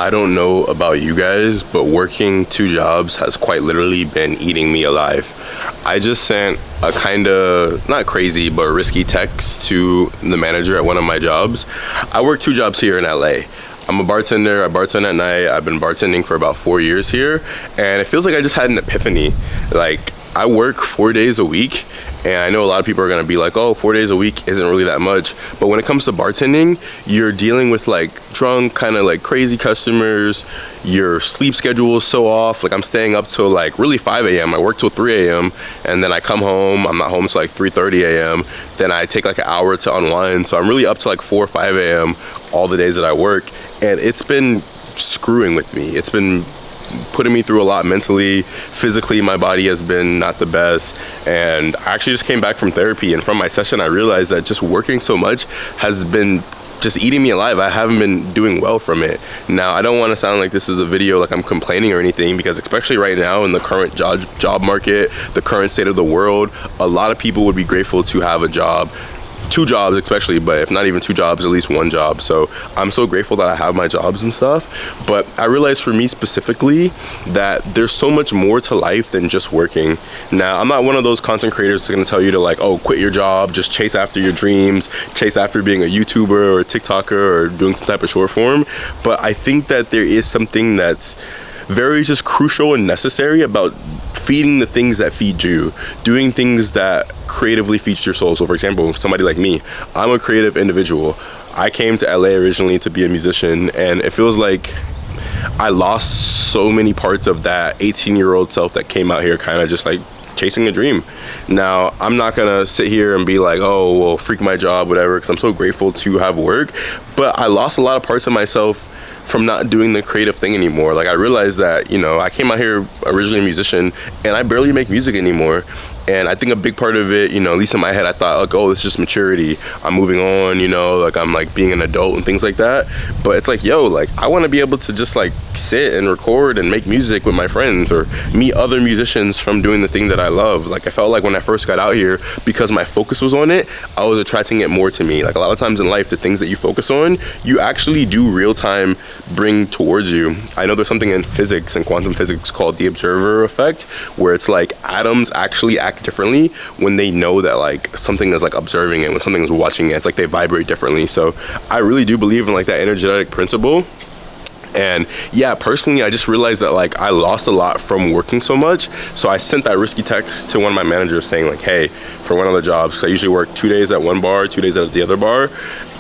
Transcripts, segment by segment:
I don't know about you guys, but working two jobs has quite literally been eating me alive. I just sent a kind of, not crazy, but risky text to the manager at one of my jobs. I work two jobs here in LA. I'm a bartender. I bartend at night. I've been bartending for about 4 years here, and it feels like I just had an epiphany. Like, I work 4 days a week, and I know a lot of people are gonna be like, oh, 4 days a week isn't really that much. But when it comes to bartending, you're dealing with like drunk, kind of like crazy customers. Your sleep schedule is so off. Like, I'm staying up till like really 5 a.m. I work till 3 a.m. and then I come home. I'm not home till like 3:30 a.m. Then I take like an hour to unwind. So I'm really up to like 4 or 5 a.m. all the days that I work. And it's been screwing with me. It's been putting me through a lot mentally. Physically, my body has been not the best. And I actually just came back from therapy, and from my session I realized that just working so much has been just eating me alive. I haven't been doing well from it. Now, I don't want to sound like this is a video like I'm complaining or anything, because especially right now in the current job market, the current state of the world, a lot of people would be grateful to have a job. Two jobs especially, but if not even two jobs, at least one job. So I'm so grateful that I have my jobs and stuff. But I realized for me specifically that there's so much more to life than just working. Now, I'm not one of those content creators that's gonna tell you to like, oh, quit your job, just chase after your dreams, chase after being a YouTuber or a TikToker or doing some type of short form. But I think that there is something that's very just crucial and necessary about feeding the things that feed you, doing things that creatively feed your soul. So for example, somebody like me, I'm a creative individual. I came to LA originally to be a musician, and it feels like I lost so many parts of that 18-year-old self that came out here kind of just like chasing a dream. Now, I'm not gonna sit here and be like, oh, well, freak my job, whatever, because I'm so grateful to have work, but I lost a lot of parts of myself from not doing the creative thing anymore. Like, I realized that, you know, I came out here originally a musician, and I barely make music anymore. And I think a big part of it, you know, at least in my head, I thought, like, oh, it's just maturity. I'm moving on, you know, like I'm like being an adult and things like that. But it's like, yo, like, I want to be able to just like sit and record and make music with my friends or meet other musicians from doing the thing that I love. Like, I felt like when I first got out here, because my focus was on it, I was attracting it more to me. Like, a lot of times in life, the things that you focus on, you actually do real time bring towards you. I know there's something in physics and quantum physics called the observer effect, where it's like atoms actually act differently when they know that like something is like observing it, when something is watching it. It's like they vibrate differently. So I really do believe in like that energetic principle. And yeah, personally, I just realized that like I lost a lot from working so much. So I sent that risky text to one of my managers saying like, hey, for one of the jobs, 'cause I usually work 2 days at one bar, 2 days at the other bar.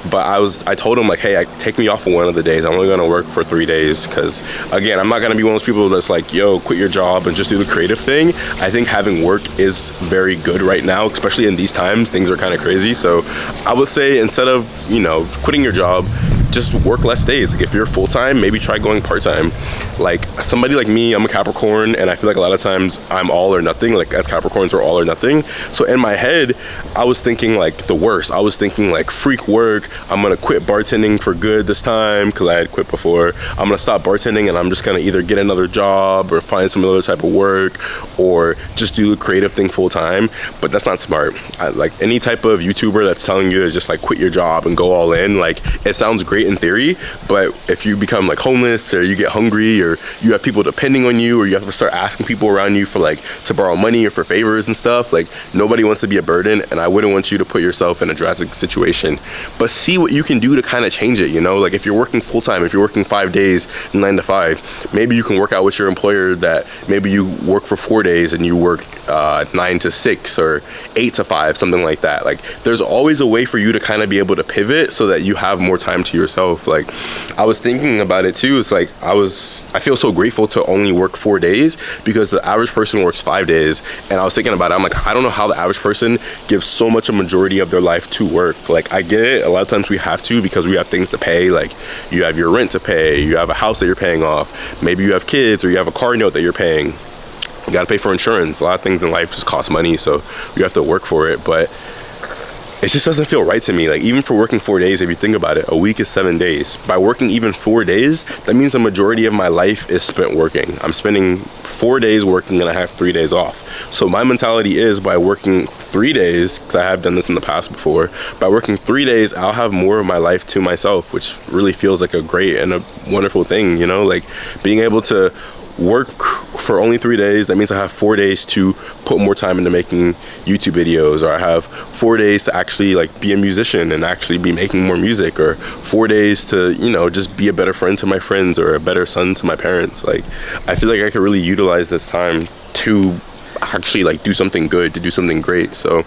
But I told him like, hey, take me off for one of the days. I'm only gonna work for 3 days, because again, I'm not gonna be one of those people that's like, yo, quit your job and just do the creative thing. I think having work is very good right now, especially in these times. Things are kind of crazy. So I would say, instead of, you know, quitting your job, just work less days. Like, if you're full-time, maybe try going part-time. Like, somebody like me, I'm a Capricorn, and I feel like a lot of times I'm all or nothing. Like, as Capricorns, we're all or nothing. So in my head, I was thinking like the worst. I was thinking like, freak work, I'm gonna quit bartending for good this time, because I had quit before. I'm gonna stop bartending and I'm just gonna either get another job or find some other type of work or just do the creative thing full-time. But that's not smart. Like, any type of YouTuber that's telling you to just like quit your job and go all in, like, it sounds great in theory, but if you become like homeless, or you get hungry, or you have people depending on you, or you have to start asking people around you for like to borrow money or for favors and stuff, like, nobody wants to be a burden, and I wouldn't want you to put yourself in a drastic situation. But see what you can do to kind of change it, you know? Like, if you're working full-time, if you're working 5 days, 9 to 5, maybe you can work out with your employer that maybe you work for 4 days and you work 9 to 6 or 8 to 5, something like that. Like, there's always a way for you to kind of be able to pivot so that you have more time to yourself. Like, I was thinking about it too. It's like, I feel so grateful to only work 4 days, because the average person works 5 days. And I was thinking about it, I'm like, I don't know how the average person gives so much a majority of their life to work. Like, I get it, a lot of times we have to, because we have things to pay. Like, you have your rent to pay, you have a house that you're paying off, maybe you have kids, or you have a car note that you're paying. You gotta pay for insurance. A lot of things in life just cost money, so you have to work for it. But it just doesn't feel right to me. Like, even for working 4 days, if you think about it, a week is 7 days. By working even 4 days, that means the majority of my life is spent working. I'm spending 4 days working and I have 3 days off. So my mentality is, by working 3 days, because I have done this in the past before, by working 3 days, I'll have more of my life to myself, which really feels like a great and a wonderful thing, you know, like being able to work for only 3 days. That means I have 4 days to put more time into making YouTube videos, or I have 4 days to actually like be a musician and actually be making more music, or 4 days to, you know, just be a better friend to my friends or a better son to my parents. Like, I feel like I could really utilize this time to actually like do something good, to do something great. So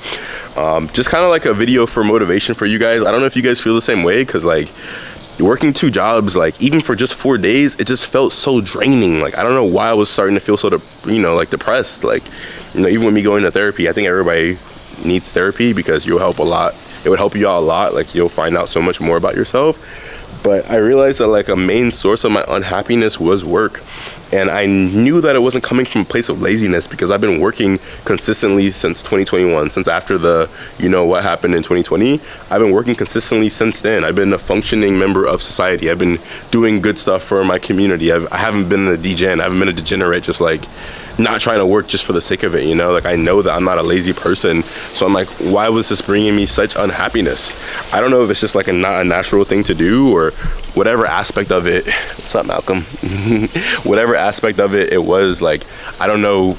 just kind of like a video for motivation for you guys. I don't know if you guys feel the same way, because like working 2 jobs, like even for just 4 days, it just felt so draining. Like, I don't know why I was starting to feel so, you know, like depressed. Like, you know, even with me going to therapy, I think everybody needs therapy because you'll help a lot. It would help you out a lot. Like, you'll find out so much more about yourself. But I realized that like a main source of my unhappiness was work. And I knew that it wasn't coming from a place of laziness, because I've been working consistently since 2021, since after the, you know, what happened in 2020. I've been working consistently since then. I've been a functioning member of society. I've been doing good stuff for my community. I haven't been a degen. I haven't been a degenerate, just like not trying to work just for the sake of it, you know? Like, I know that I'm not a lazy person. So I'm like, why was this bringing me such unhappiness? I don't know if it's just like not a natural thing to do, or whatever aspect of it. What's up, Malcolm? Whatever aspect of it was, like, I don't know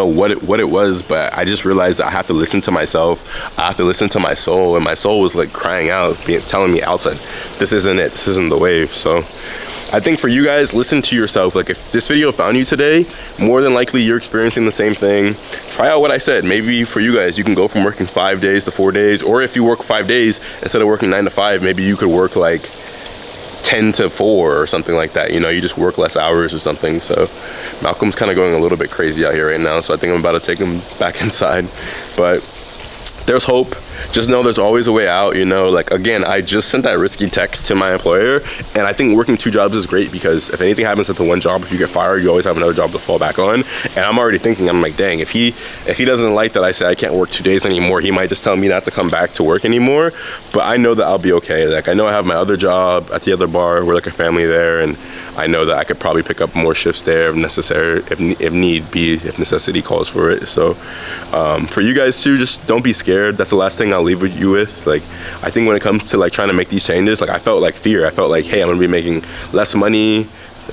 what it was, but I just realized that I have to listen to myself. I have to listen to my soul, and my soul was like crying out, telling me, Alton, this isn't it. This isn't the wave. So I think for you guys, listen to yourself. Like, if this video found you today, more than likely you're experiencing the same thing. Try out what I said. Maybe for you guys, you can go from working 5 days to 4 days, or if you work 5 days, instead of working 9 to 5, maybe you could work like 10 to 4 or something like that. You know, you just work less hours or something. So Malcolm's kind of going a little bit crazy out here right now, so I think I'm about to take him back inside. But there's hope. Just know there's always a way out, you know? Like, again, I just sent that risky text to my employer, and I think working 2 jobs is great, because if anything happens at the one job, if you get fired, you always have another job to fall back on. And I'm already thinking, I'm like, dang, if he doesn't like that I say I can't work 2 days anymore, he might just tell me not to come back to work anymore. But I know that I'll be okay. Like, I know I have my other job at the other bar. We're like a family there, and I know that I could probably pick up more shifts there if necessary, if need be, if necessity calls for it. So for you guys too, just don't be scared. That's the last thing I'll leave with you with. Like, I think when it comes to like trying to make these changes, like, I felt like fear. I felt like, hey, I'm gonna be making less money,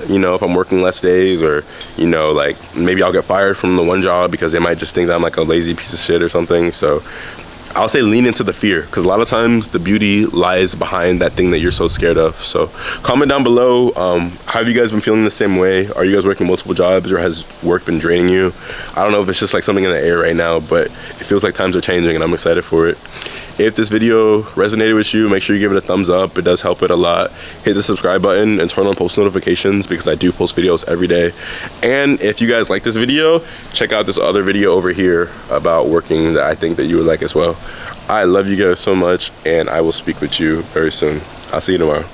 you know, if I'm working less days, or, you know, like maybe I'll get fired from the one job because they might just think that I'm like a lazy piece of shit or something. So I'll say lean into the fear, because a lot of times the beauty lies behind that thing that you're so scared of. So comment down below, have you guys been feeling the same way? Are you guys working multiple jobs, or has work been draining you? I don't know if it's just like something in the air right now, but it feels like times are changing, and I'm excited for it. If this video resonated with you, make sure you give it a thumbs up. It does help it a lot. Hit the subscribe button and turn on post notifications, because I do post videos every day. And if you guys like this video, check out this other video over here about working that I think that you would like as well. I love you guys so much, and I will speak with you very soon. I'll see you tomorrow.